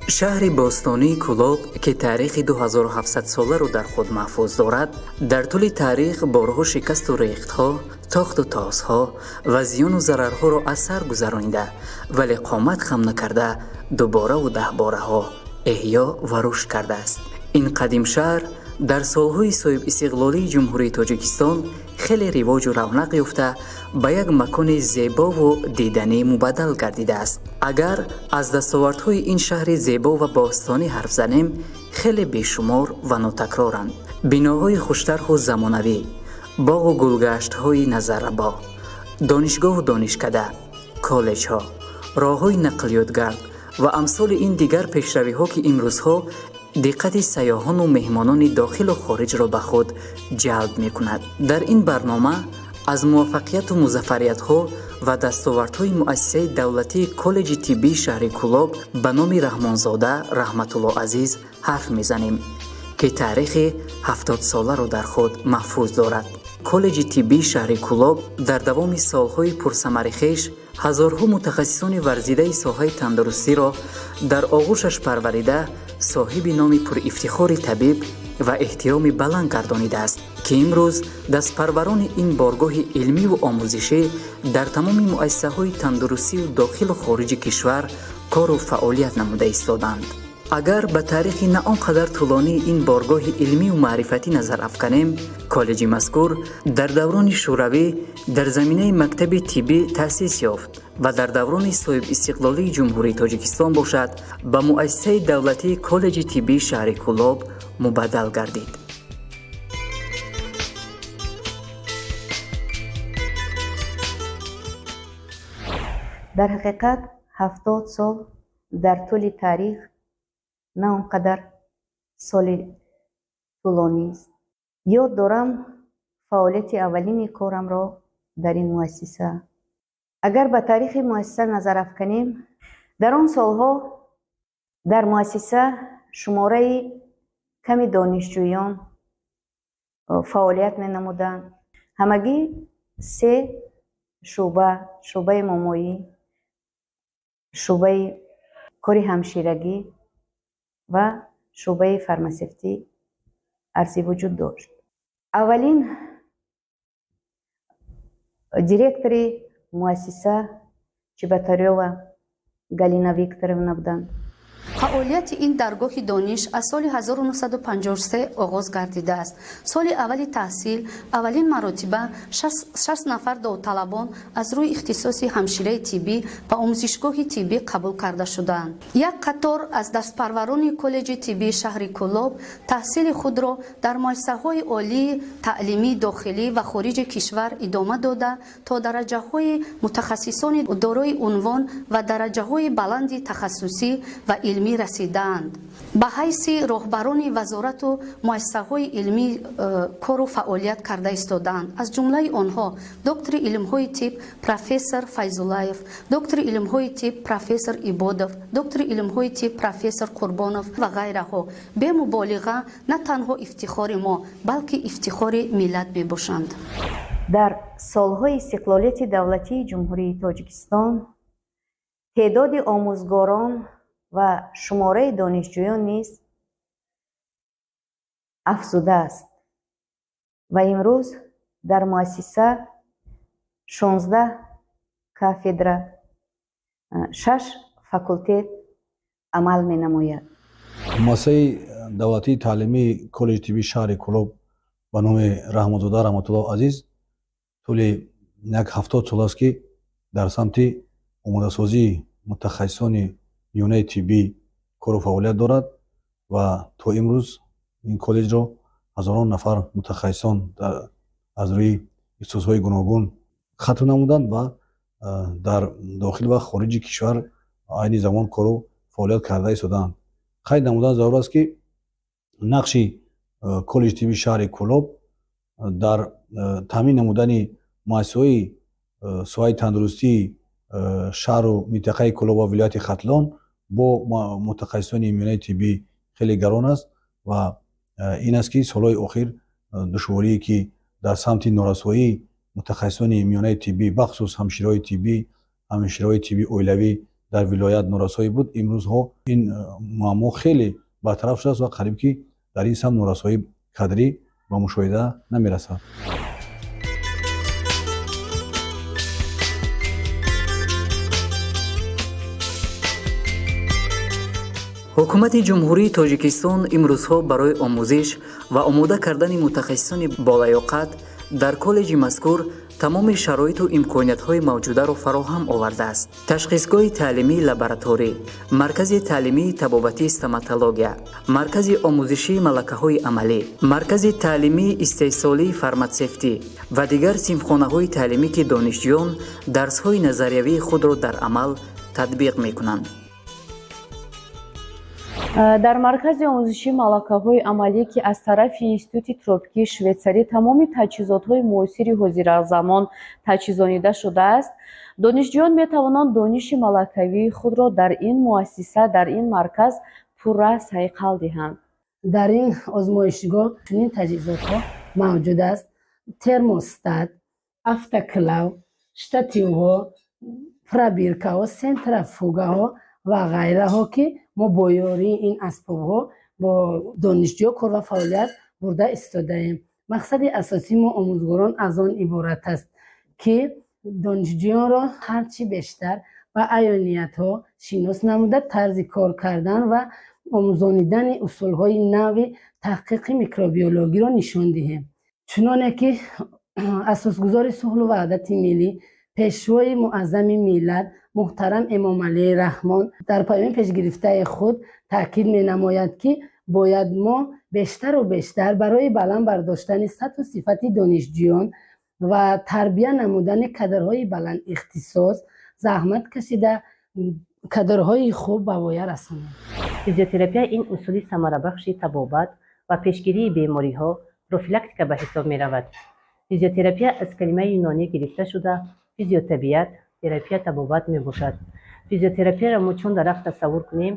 шаҳри бостонии Кӯлоб, ки таърихи 2700 соларо дар худ маҳфуз дорад, дар тӯли таърих борҳо шикасту рехтҳо, тохту тозҳо ва зиёну зарарҳоро аз сар гузаронида, вале қомат хам накарда, дубораву даҳбораҳо эҳьё ва рушд кардааст. ин қадим шаҳр дар солҳои соҳибистиқлолии ҷумҳурии Тоҷикистон хеле ривоҷу равнақ ёфта ба як макони зебову диданӣ мубаддал гардидааст. агар аз дастовардҳои ин шаҳри зебо ва бостонӣ ҳарф занем, хеле бешумор ва нотакроранд. биноҳои хуштарху замонавӣ, боғу гулгаштҳои назаррабо, донишгоҳу донишкада, коллеҷҳо, роҳҳои нақлиётгард ва амсоли ин дигар пешравиҳо, ки имрӯзҳо диққати сайёҳону меҳмонони дохилу хориҷро ба худ ҷалб мекунад. дар ин барнома аз муваффақияту музаффариятҳо ва дастовардҳои муассисаи давлатии коллеҷи тиббии шаҳри Кӯлоб ба номи Раҳмонзода Раҳматулло Азиз ҳарф мезанем, ки таърихи 70-соларо дар худ маҳфуз дорад. коллеҷи тиббии шаҳри Кӯлоб дар давоми солҳои пурсамари хеш ҳазорҳо мутахассисони варзидаи соҳаи тандурустиро дар оғӯшаш парварида соҳиби номи пурифтихори табиб ва эҳтироми баланд гардонидааст, ки имрӯз дастпарварони ин боргоҳи илмиву омӯзишӣ дар тамоми муассисаҳои тандурустию дохилу хориҷи кишвар кору фаъолият намуда истоданд. агар ба таърихи на он қадар тӯлонии ин боргоҳи илмию маърифатӣ назар афканем, коллеҷи мазкур дар даврони шӯравӣ дар заминаи мактаби тиббӣ таъсис ёфт ва дар даврони соҳибистиқлолии ҷумҳурии Тоҷикистон бошад, ба муассисаи давлатии коллеҷи тиббии шаҳри Кӯлоб мубаддал гардид. дар ҳақиқат 70 сол дар тӯли таърих на он қадар соли тӯлонист. ёд дорам фаъолияти аввалини корамро дар ин муассиса. агар ба таърихи муассиса назар афканем, дар он солҳо дар муассиса шумораи ками донишҷӯён фаъолият менамуданд. ҳамагӣ 3 шуъба: шуъбаи момоӣ, шуъбаи кори ҳамширагӣ ва шуъбаи фармасевтӣ арзи вуҷуд дошт. аввалин директори муассиса Чеботарёва Галина Викторовна буданд. фаъолияти ин даргоҳи дониш аз соли 1953 оғоз гардидааст. соли аввали таҳсил аввалин маротиба 6 нафар довталабон аз рӯи ихтисоси ҳамшираи тиббӣ ба омӯзишгоҳи тиббӣ қабул карда шуданд. як қатор аз дастпарварони коллеҷи тиббии шаҳри Кӯлоб таҳсили худро дар муассисаҳои олии таълимии дохилӣ ва хориҷи кишвар идома дода то дараҷаҳои мутахассисони дорои унвон ва дараҷаҳои баланди тахассусӣ ва илмӣ расидаанд. ба ҳайси роҳбарони вазорату муассисаҳои илмӣ кору фаъолият карда истодаанд. аз ҷумлаи онҳо доктори илмҳои тиб профессор Файзуллаев, доктори илмҳои тиб профессор Ибодов, доктори илмҳои тиб профессор Қурбонов ва ғайраҳо бемуболиға на танҳо ифтихори мо, балки ифтихори миллат мебошанд. дар солҳои истиқлолияти давлатии ҷумҳурии Тоҷикистон теъдоди омӯзгорон ва шумораи донишҷӯён низ афзудааст ва имрӯз дар муассиса 16 кафедра, 6 факултет амал менамояд. муассисаи давлатии таълимии коллеҷи тиббии шаҳри Кӯлоб ба номи Раҳмонзода Раҳматулло Азиз тӯли як 70 сол аст, ки дар самти омодасозии мутахассисони миёнаи тиббӣ кору фаъолият дорад ва то имрӯз ин коллеҷро ҳазорон нафар мутахассисон аз рӯи ихтисосҳои гуногун хатм намуданд ва дар дохил ва хориҷи кишвар айни замон кору фаъолият карда истодаанд. қайд намудан зарур аст, ки нақши коллеҷи тиббии шаҳри Кӯлоб дар таъмин намудани муассисаҳои соҳаи тандурустии шаҳру минтақаи Кӯлоб ва вилояти Хатлон бо мутахассисони миёнаи тиббӣ хеле гарон аст ва ин аст, ки солҳои охир душворие, ки дар самти норасоии мутахассисони миёнаи тиббӣ бахусус ҳамшираҳои тиббӣ оилавӣ дар вилоят норасоӣ буд. имрӯзҳо ин муаммо хеле бартараф шудааст ва қариб ки дар ин самт норасоӣ кадрӣ ба мушоҳида намерасад. ҳукумати ҷумҳурии тоҷикистон имрӯзҳо барои омӯзиш ва омода кардани мутахассисони болаёқат дар коллеҷи мазкур тамоми шароиту имкониятҳои мавҷударо фароҳам овардааст. Ташхисгоҳи таълимии лабораторӣ, маркази таълимии табобатии стоматология, маркази омӯзишии малакаҳои амалӣ, маркази таълимии истеҳсолии фарматсевтӣ ва дигар синфхонаҳои таълимӣ ки донишҷӯён дарсҳои назариявии худро дар амал татбиқ мекунанд. дар маркази омӯзиши малакаҳои амалӣ ки аз тарафи институти тропикии шветсарӣ тамоми таҷҳизотҳои муосири ҳозиразамон таҷҳизонида шудааст, донишҷӯён метавонанд дониши малакавии худро дар ин муассиса, дар ин марказ пурра сайқал диҳанд. дар ин озмоишгоҳ чунин таҷҳизотҳо мавҷуд аст: термостат, автоклав, штативҳо, пробиркаҳо, сентрафугаҳо ва ғайраҳо ки мо бо ёрии ин асбобҳо бо донишҷӯ кор ва фаъолият бурда истодаем. мақсади асосии мо омӯзгорон аз он иборат аст, ки донишҷӯёнро ҳарчи бештар ба аёниятҳо шинос намуда тарзи кор кардан ва омӯзонидани усулҳои нави таҳқиқи микробиологиро нишон диҳем. чуноне ки асосгузори сулҳу ваҳдати миллӣ, пешвои муаззами миллат муҳтарам эмомалии раҳмон дар пайоми пешгирифтаи худ таъкид менамояд, ки бояд мо бештару бештар барои баланд бардоштани сатҳу сифати донишҷӯён ва тарбия намудани кадрҳои баландихтисос заҳмат кашида кадрҳои хуб ба воя расонем. физиотерапия ин усули самарабахши табобат ва пешгирии бемориҳо профилактика ба ҳисоб меравад. физиотерапия аз калимаи юнонӣ гирифта шуда физиотабиат, терапия табобат мебошад. физиотерапияро мо чун дарахт тасаввур кунем,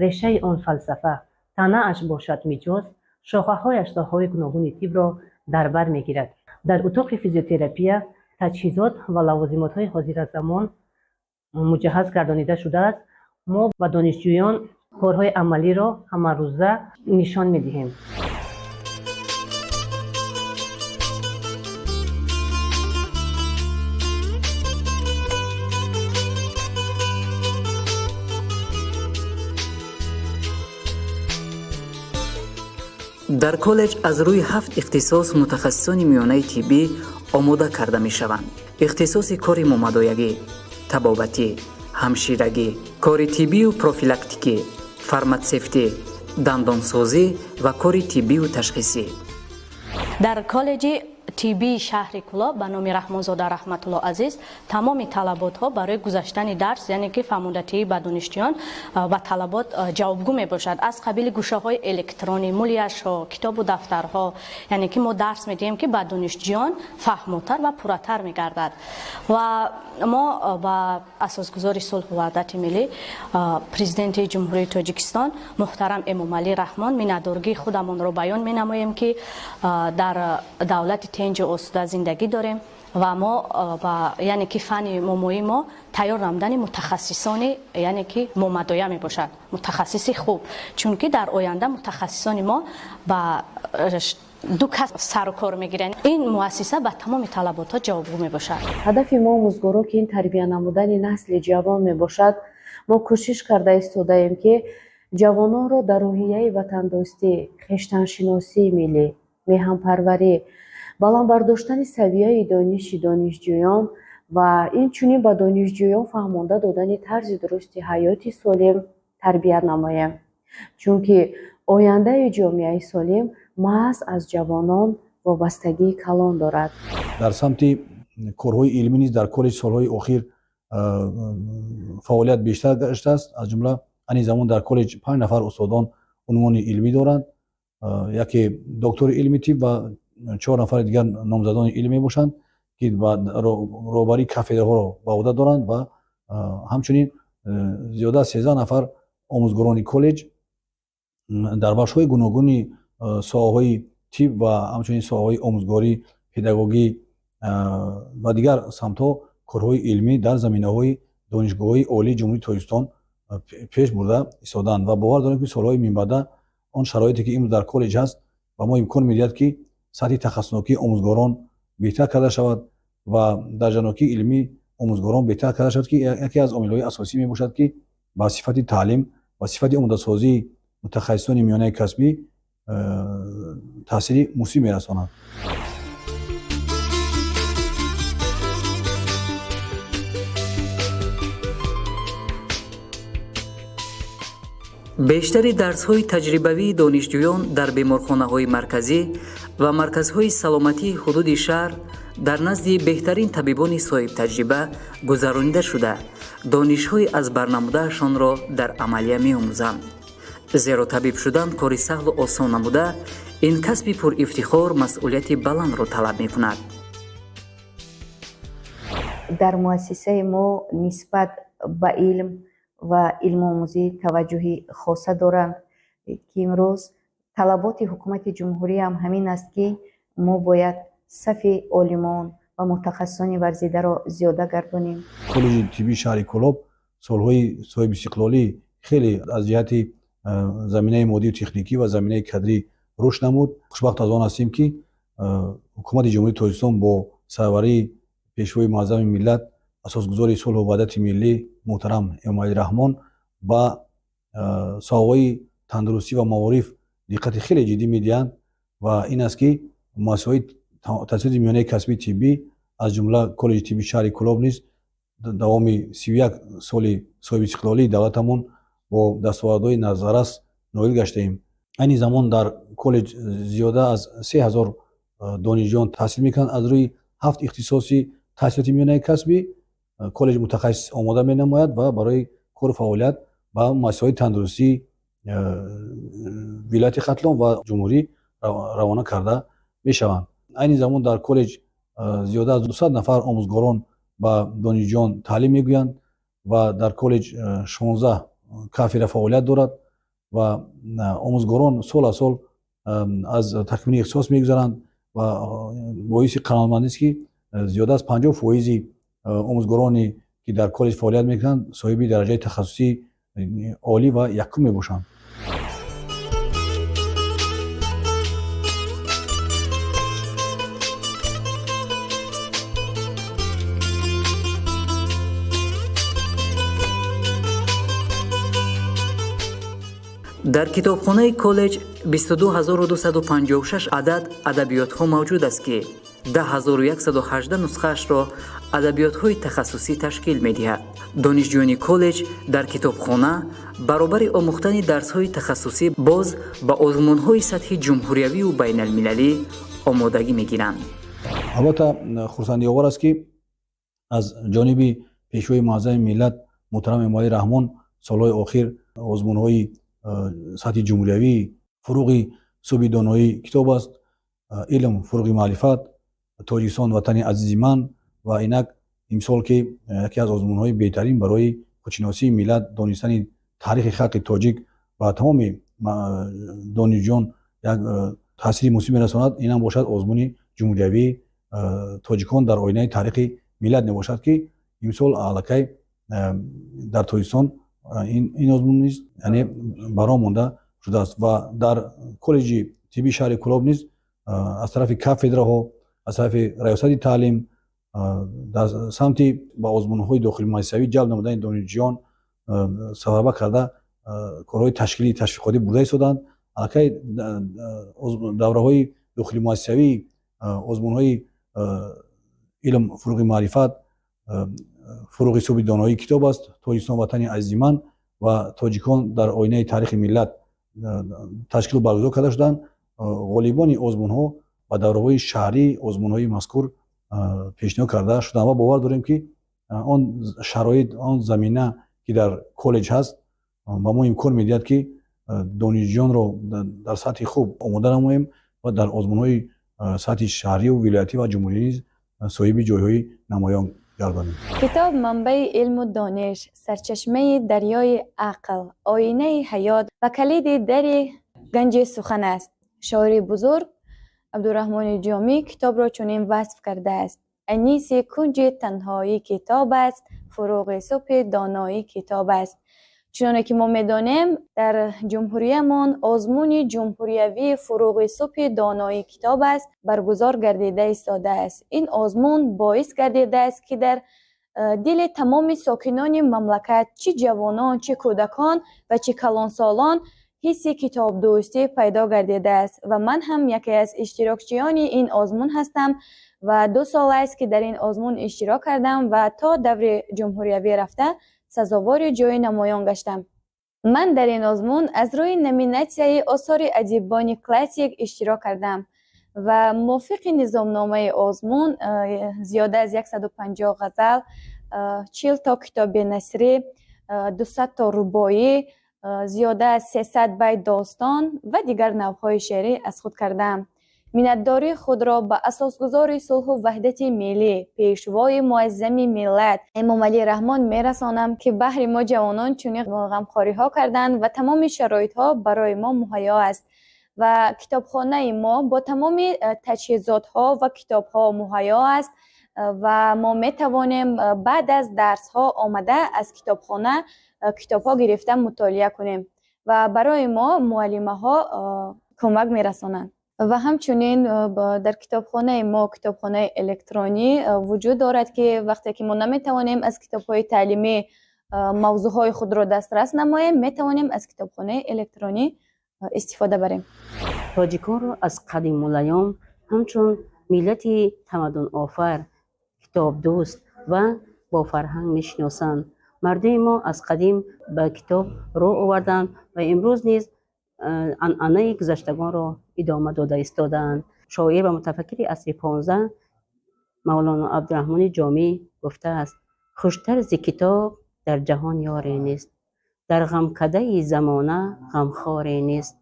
решаи он фалсафа, танааш бошад миҷоз, шохаҳояш соҳаҳои гуногуни тибро дар бар мегирад. дар утоқи физиотерапия таҷҳизот ва лавозимотҳои ҳозиразамон муҷаҳҳаз гардонида шудааст. мо ба донишҷӯён корҳои амалиро ҳамарӯза нишон медиҳем. дар коллеҷ аз рӯи 7 ихтисос мутахассисони миёнаи тиббӣ омода карда мешаванд. ихтисоси кори момадоягӣ, табобатӣ, ҳамширагӣ, кори тиббию профилактикӣ, фарматсевтӣ, дандонсозӣ ва кори тиббию ташхисӣ. дар коллеҷи тиббии шаҳри Кӯлоб ба номи Раҳмонзода Раҳматулло Азиз тамоми талаботҳо барои гузаштани дарс, яъне ки фаҳмондатии ба донишҷӯён ба талабот ҷавобгӯ мебошад. аз қабили гӯшаҳои электронӣ, мулияшҳо, китобу дафтарҳо, яъне ки мо дарс медиҳем ки ба донишҷӯён фаҳмотар ва пурратар мегардад. ва мо ба асосгузори сулҳу ваҳдати миллӣ, президенти ҷумҳурии Тоҷикистон муҳтарам Эмомалӣ Раҳмон миннатдоригии худамонро баён менамоем, ки дар давлати тинҷу осуда зиндагӣ дорем ва мо яъне ки фани момои мо тайёр намудани мутахассисони яъне ки момадоя мебошад, мутахассиси хуб, чунки дар оянда мутахассисони мо ба ду кас сару кор мегиранд. ин муассиса ба тамоми талаботҳо ҷавобгӯ мебошад. ҳадафи мо омӯзгорҳо ки ин тарбия намудани насли ҷавон мебошад, мо кӯшиш карда истодаем, ки ҷавононро дар роҳияи ватандостӣ, хештаншиносии миллӣ, меҳанпарварӣ, баландбардоштани савияи дониши донишҷӯён ва инчунин ба донишҷӯён фаҳмонда додани тарзи дурусти ҳаёти солим тарбия намоем, чунки ояндаи ҷомеаи солим маҳз аз ҷавонон вобастагии калон дорад. дар самти корҳои илмӣ низ дар коллеҷ солҳои охир фаъолият бештар гаштааст. аз ҷумла ани замон дар коллеҷ 5 нафар устодон унвони илмӣ доранд, яке доктори илми тиб ва 4 нафари дигар номзадони илм мебошанд, ки ба роҳбарии кафедраҳоро ба ӯҳда доранд ва ҳамчунин зиёда аз 13 нафар омӯзгорони коллеҷ дар бахшҳои гуногуни соҳаҳои тиб ва ҳамчунин соҳаҳои омӯзгорӣ, педагогӣ ва дигар самтҳо корҳои илмӣ дар заминаҳои донишгоҳҳои олии ҷумҳурии Тоҷикистон пеш бурда истоданд ва бовар дорем ки солҳои минбаъда он шароите ки имрӯз дар коллеҷ ҳаст ба мо имкон медиҳад ки сатҳи тахассуснокии омӯзгорон беҳтар карда шавад ва дарҷанокии илмии омӯзгорон беҳтар карда шавад ки яке аз омилҳои асосӣ мебошад ки ба сифати таълим ва сифати омодасозии мутахассисони миёнаи касбӣ таъсири мусбӣ мерасонад. бештари дарсҳои таҷрибавии донишҷӯён дар беморхонаҳои марказӣ ва марказҳои саломатии ҳудуди шаҳр дар назди беҳтарин табибони соҳибтаҷриба гузаронида шуда, донишҳои аз барнамудаашонро дар амалия меомӯзанд. зеро табиб шудан кори саҳлу осон намуда, ин касби пурифтихор масъулияти баландро талаб мекунад. дар муассисаи мо нисбат ба илм ва илмомӯзӣ таваҷҷӯҳи хоса доранд ки имрӯз талаботи ҳукумати ҷумҳурӣ ҳам ҳамин аст ки мо бояд сафи олимон ва мутахассисони варзидаро зиёда гардонем. коллеҷи тиббии шаҳри Кӯлоб солҳои соҳибистиқлолӣ хеле аз ҷиҳати заминаи моддию техникӣ ва заминаи кадрӣ рушд намуд. хушбахт аз он ҳастем ки ҳукумати ҷумҳурии Тоҷикистон бо сарварии пешвои муаззами миллат асосгузори сулҳу ваҳдати миллӣ муҳтарам Эмомалӣ Раҳмон ба соҳаҳои тандурустӣ ва маориф диққати хеле ҷиддӣ медиҳанд ва ин аст ки муассисаҳои таҳсилоти миёнаи касбии тиббӣ аз ҷумла коллеҷи тиббии шаҳри Кӯлоб низ давоми 31 соли соҳибистиқлолии давлатамон бо дастовардҳои назаррас ноил гаштаем. айни замон дар коллеҷ зиёда аз 3000 донишҷӯён таҳсил мекунанд. аз рӯи 7 ихтисоси таҳсилоти миёнаи касбӣ коллеҷ мутахассис омода менамояд ва барои кору фаъолият ба муассисаҳои тандурустии вилояти Хатлон ва ҷумҳурӣ равона карда мешаванд. айни замон дар коллеҷ зиёда аз 200 нафар омӯзгорон ба донишҷӯён таълим мегӯянд ва дар коллеҷ 16 кафедра фаъолият дорад ва омӯзгорон сол аз сол аз такмили ихтисос мегузаранд ва боиси қаноатмандист ки зиёда аз 50% омӯзгороне ки дар коллеҷ фаъолият мекунанд соҳиби дараҷаи тахассусии олӣ ва якум мебошанд. дар китобхонаи коллеҷ 22256 адад адабиётҳо мавҷуд аст ки 10118 нусхаашро адабиётҳои тахассусӣ ташкил медиҳад. донишҷӯёни коллеҷ дар китобхона баробари омӯхтани дарсҳои тахассусӣ боз ба озмунҳои сатҳи ҷумҳуриявию байналмилалӣ омодагӣ мегиранд. албатта хурсандиовар аст ки аз ҷониби пешвои муаззами миллат муҳтарам Эмомалӣ Раҳмон солҳои охир озмунҳои сатҳи ҷумҳуриявӣ фуруғи субҳи доноӣ китоб аст, илм фуруғи маърифат, Тоҷикистон ватани азизи ман ва инак имсол ки яке аз озмунҳои беҳтарин барои худшиносии миллат, донистани таърихи халқи тоҷик ба тамоми донишҷӯён як таъсири мусбӣ мерасонад. Инам бошад озмуни ҷумҳуриявии тоҷикон дар оинаи таърихи миллат мебошад ки имсол аллакай дар Тоҷикистон ин озмун низ яъне баро монда шудааст ва дар коллеҷи тиббии шаҳри Кӯлоб низ аз тарафи кафедраҳо, аз тарафи раёсати таълим дар самти ба озмунҳои дохилимуассисавӣ ҷалб намудани донишҷӯён сафарбар карда корҳои ташкилӣ ташвиқотӣ бурда истоданд. аллакай давраҳои дохилимуассисавӣ озмунҳои илм фуруғи маърифат, фуруғи субҳи доноӣ китоб аст, Тоҷикистон ватани азизи ман ва тоҷикон дар оинаи таърихи миллат ташкилу баргузор карда шуданд. ғолибони озмунҳо ба давраҳои шаҳрӣ озмунҳои мазкур пешниҳод карда шуданд ва бовар дорем ки он шароит, он замина ки дар коллеҷ ҳаст ба мо имкон медиҳад ки донишҷӯёнро дар сатҳи хуб омода намоем ва дар озмунҳои сатҳи шаҳрию вилоятӣ ва ҷумҳурӣ низ соҳиби ҷойҳои намоён гардонем. کتاب منبع علم و دانش، سرچشمه دریای عقل، آینه حیات و کلید در گنج سخن است. شاعر بزرگ عبدالرحمن جامی کتاب را چنین وصف کرده است: انیس کنج تنهایی کتاب است، فروغ صبح دانایی کتاب است. چون که ما میدانیم در جمهوریمان آزمون جمهوریوی فروغ صبح دانایی کتاب است برگزار گردیده ایستاده است. این آزمون باعث گردیده است که در دل تمام ساکنان مملکت، چه جوانان، چه کودکان و چه کلانسالان حس کتاب دوستی پیدا گردیده است و من هم یکی از اشتراکچیان این آزمون هستم و 2 سال است که در این آزمون اشتراک کردم و تا دور جمهوریوی رفته سزاوار جای نمایان گشتم. من در این آزمون از روی نامیناسیون آثار ادیبان کلاسیک اشتراک کردم و موافق نظامنامه آزمون زیاده از 150 غزل، 40 تا کتاب نثری، 200 تا رباعی، زیاده از 300 بیت داستان و دیگر نوع‌های شعری از خود کردم. منتداری خود را به اساسگزار صلح و وحدت ملی، پیشوای معظم ملت امام علی رحمان میرسانم که بهر ما جوانان چنین غمخواری ها کردند و تمام شرایط ها برای ما مهیا است و کتابخانه ما با تمام تجهیزات ها و کتاب ها مهیا است و ما می توانیم بعد از درس ها آمده از کتابخانه کتاب ها گرفته مطالعه کنیم و برای ما معلمه ها کمک می رسانند. و همچنین در کتابخانه ما کتابخانه الکترونی وجود دارد که وقتی که ما نمی توانیم از کتاب‌های تعلیمی موضوعهای خود را دسترس نماییم، می توانیم از کتابخانه الکترونی استفاده بریم. تاجیکان را از قدیم الایام همچون ملتی تمدن آفر، کتاب دوست و با فرهنگ میشناسند. مردم ما از قدیم به کتاب رو آوردند و امروز نیز عنعنه گذشتگان را ادامه داده ایستادند. شاعر و متفکر عصر 15 مولانا عبدالرحمن جامی گفته است: خوشتر ز کتاب در جهان یاری نیست، در غمکده زمانه غمخواری نیست،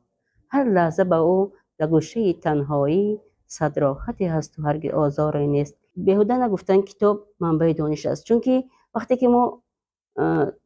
هر لحظه به او در گوشه تنهایی صد راحتی هست و هرگز آزاری نیست. بیهوده نگفتن کتاب منبع دانش است، چون که وقتی که ما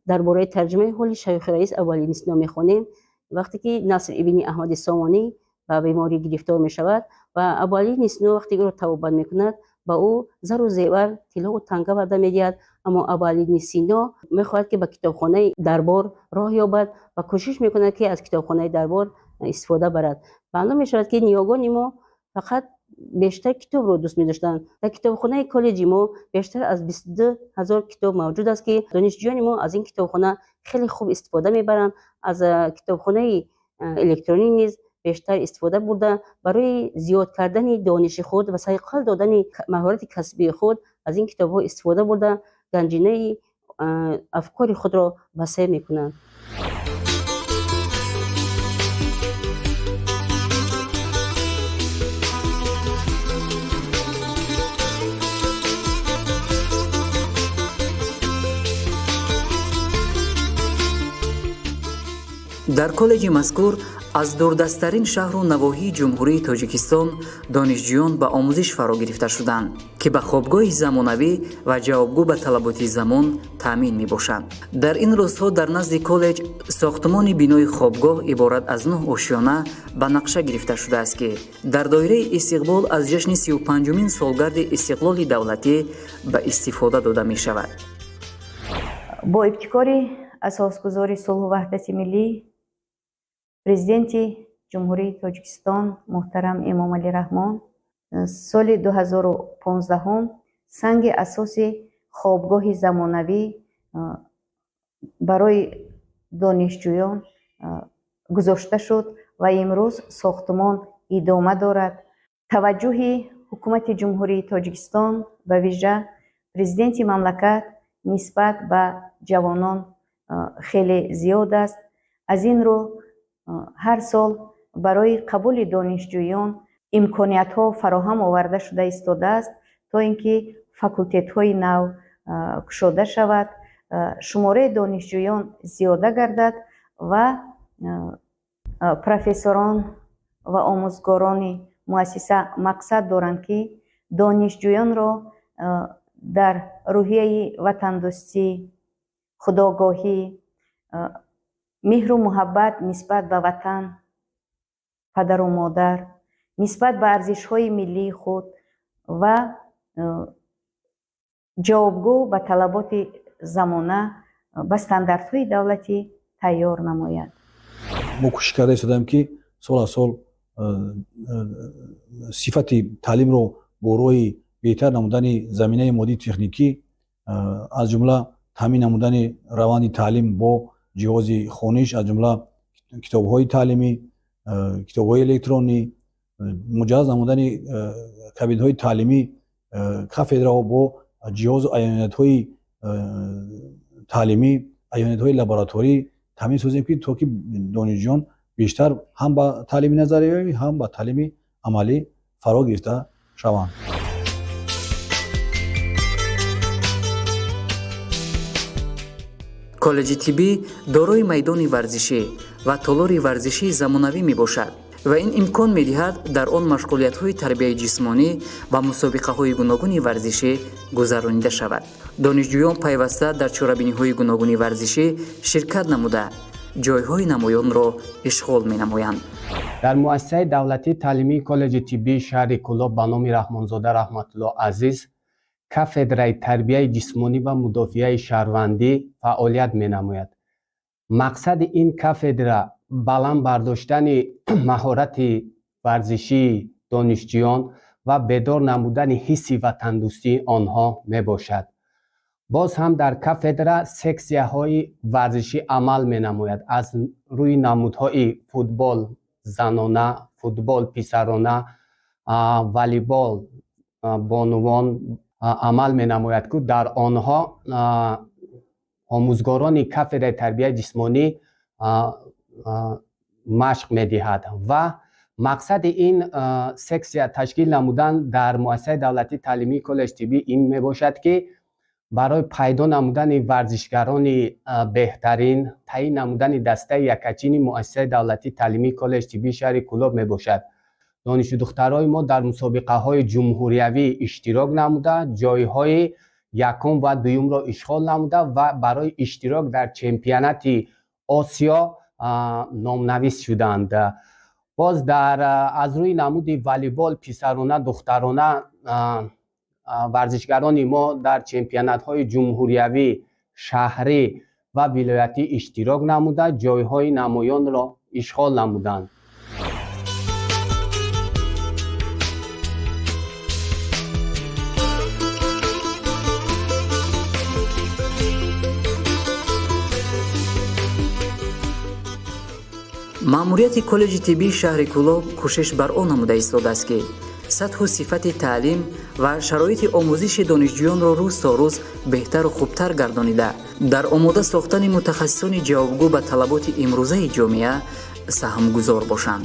درباره ترجمه حال شیخ رئیس اولی نسنا میخونیم، وقتی که نصر ابن احمد سامانی به بیماری گرفتار می شود و اولی نسنا وقتی رو توبه میکند با او زر و زیور طلا و تنگه برده میدهد، اما اولی نسنا میخواهد که به کتابخانه دربار راه یابد و کوشش میکند که از کتابخانه دربار استفاده برد. معلوم می شود که نیاگان ما فقط بیشتر کتاب رو دوست می داشتند. در کتابخانه کالج ما بیشتر از 22,000 کتاب موجود است که دانشجویان ما از این کتابخانه خیلی خوب استفاده میبرند. از کتابخانه الکترونیک نیز بیشتر استفاده برده برای زیاد کردن دانش خود و صیقل دادن مهارت کسبی خود از این کتاب ها استفاده برده گنجینه افکار خود را وسیع میکنند. در کالج مذکور از دوردستترین شهر و نواحی جمهوری تاجیکستان دانشجویان به آموزش فرا گرفته شدند که به خوابگاه زمانوی و جوابگو به طلبات زمان تامین می باشند. در این روزها در نزد کالج ساختمان بینای خوابگاه عبارت از 9 آشیانه به نقشه گرفته شده است که در دایره استقبال از جشن 35مین سالگرد استقلال دولتی به استفاده داده می شود. با ابتکار اساسگزار صلح و وحدت ملی президенти ҷумҳурии тоҷикистон муҳтарам имом али раҳмон соли 2015 санги асоси хобгоҳи замонавӣ барои донишҷӯён гузошта шуд ва имрӯз сохтмон идома дорад. таваҷҷӯҳи ҳукумати ҷумҳурии тоҷикистон ба вижа президенти мамлакат нисбат ба ҷавонон хеле зиёд аст. аз ин рӯ ҳар сол барои қабули донишҷӯён имкониятҳо фароҳам оварда шуда истодааст, то ин ки факултетҳои нав кушода шавад, шумораи донишҷӯён зиёда гардад ва профессорон ва омӯзгорони муассиса мақсад доранд ки донишҷӯёнро дар рӯҳияи ватандӯстӣ, худогоҳӣ, меҳру муҳаббат нисбат ба ватан, падару модар, нисбат ба арзишҳои миллии худ ва ҷавобгӯ ба талаботи замона ба стандартҳои давлатӣ тайёр намояд. мо кӯшиш карда истодаем ки сол аз сол сифати таълимро бо роҳи беҳтар намудани заминаи моддии техникӣ, аз ҷумла таъмин намудани раванди таълим бо ҷиҳози хониш, аз ҷумла китобҳои таълимӣ, китобҳои электронӣ, муҷаззаз намудани кабинҳои таълимӣ, кафедраҳо бо ҷиҳозу айёниятҳои таълимӣ, айёниятҳои лабораторӣ таъмин созем ки то ки донишҷӯён бештар ҳам ба таълими назариявӣ, ҳам ба таълими амалӣ фаро гирифта шаванд. коллеҷи тиббӣ дорои майдони варзишӣ ва толори варзишии замонавӣ мебошад ва ин имкон медиҳад дар он машғулиятҳои тарбияи ҷисмонӣ ва мусобиқаҳои гуногуни варзишӣ гузаронида шавад. донишҷӯён пайваста дар чорабиниҳои гуногуни варзишӣ ширкат намуда ҷойҳои намоёнро ишғол менамоянд. дар муассисаи давлатии таълимии коллеҷи тиббии шаҳри Кӯлоб ба номи Раҳмонзода Раҳматулло Азиз кафедраи тарбияи ҷисмонӣ ва мудофиаи шаҳрвандӣ фаъолият менамояд. мақсади ин кафедра баланд бардоштани маҳорати варзишии донишҷӯён ва бедор намудани ҳисси ватандӯстии онҳо мебошад. боз ҳам дар кафедра сексияҳои варзишӣ амал менамояд. аз рӯи намудҳои футбол занона, футбол писарона, волейбол бонувон амал менамояд ки дар онҳо омӯзгорони кафедраи тарбияи ҷисмонӣ машқ медиҳад ва мақсади ин сексия ташкил намудан дар муассисаи давлатии таълимии коллеҷи тиббӣ ин мебошад ки барои пайдо намудани варзишгарони беҳтарин таъин намудани дастаи якачини муассисаи давлатии таълимии коллеҷи тиббии шаҳри Кӯлоб мебошад. донишҷӯ духтарои мо дар мусобиқаҳои ҷумҳуриявӣ иштирок намуда ҷойҳои якум ва дуюмро ишғол намуда ва барои иштирок дар чемпионати Осиё номнавис шуданд. боз аз рӯи намуди волейбол писарона духтарона варзишгарони мо дар чемпионатҳои ҷумҳуриявӣ, шаҳрӣ ва вилоятӣ иштирок намуда ҷойҳои намоёнро ишғол намуданд. маъмурияти коллеҷи тиббии шаҳри Кӯлоб кӯшиш бар он намуда истодааст ки сатҳу сифати таълим ва шароити омӯзиши донишҷӯёнро рӯз то рӯз беҳтару хубтар гардонида дар омода сохтани мутахассисони ҷавобгӯ ба талаботи имрӯзаи ҷомеа саҳмгузор бошанд.